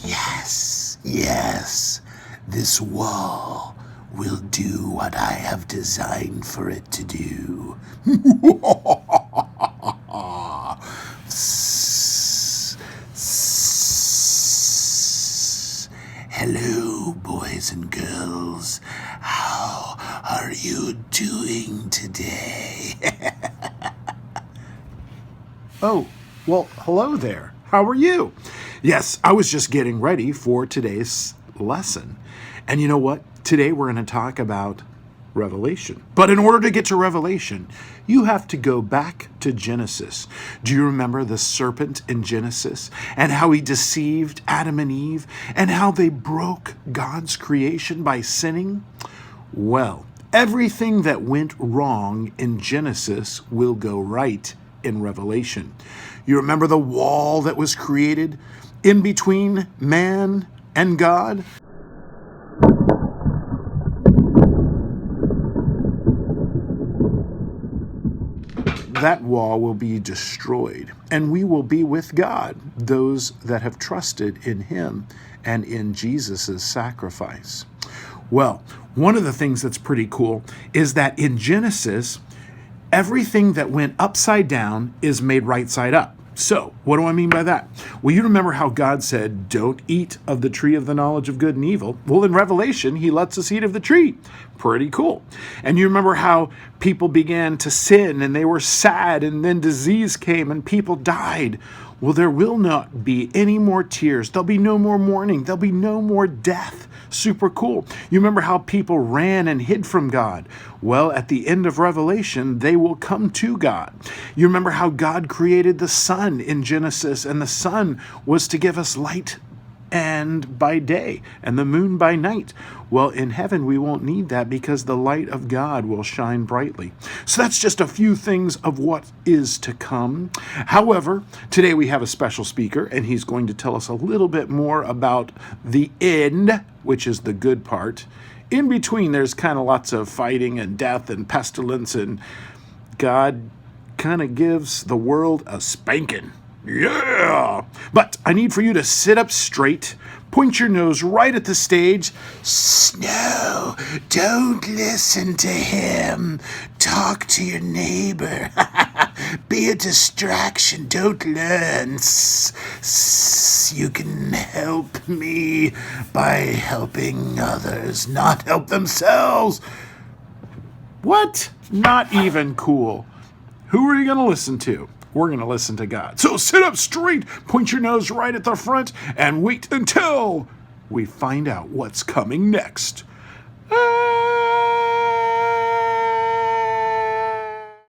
Yes, yes, this wall will do what I have designed for it to do. Hello, boys and girls. How are you doing today? Oh, well, hello there. How are you? Yes, I was just getting ready for today's lesson. And you know what? Today we're going to talk about Revelation. But in order to get to Revelation, you have to go back to Genesis. Do you remember the serpent in Genesis and how he deceived Adam and Eve and how they broke God's creation by sinning? Well, everything that went wrong in Genesis will go right in Revelation. You remember the wall that was created in between man and God? That wall will be destroyed, and we will be with God, those that have trusted in Him and in Jesus' sacrifice. Well, one of the things that's pretty cool is that in Genesis, everything that went upside down is made right side up. So, what do I mean by that? Well, you remember how God said, don't eat of the tree of the knowledge of good and evil. Well, in Revelation, He lets us eat of the tree. Pretty cool. And you remember how people began to sin and they were sad and then disease came and people died. Well, there will not be any more tears. There'll be no more mourning. There'll be no more death. Super cool. You remember how people ran and hid from God? Well, at the end of Revelation, they will come to God. You remember how God created the sun in Genesis, and the sun was to give us light and by day, and the moon by night. Well, in heaven, we won't need that because the light of God will shine brightly. So that's just a few things of what is to come. However, today we have a special speaker, and he's going to tell us a little bit more about the end, which is the good part. In between, there's kind of lots of fighting and death and pestilence, and God kind of gives the world a spanking. Yeah! But I need for you to sit up straight, point your nose right at the stage. Snow, don't listen to him. Talk to your neighbor. Be a distraction. Don't learn. You can help me by helping others, not help themselves. What? Not even cool. Who are you going to listen to? We're going to listen to God. So sit up straight, point your nose right at the front, and wait until we find out what's coming next.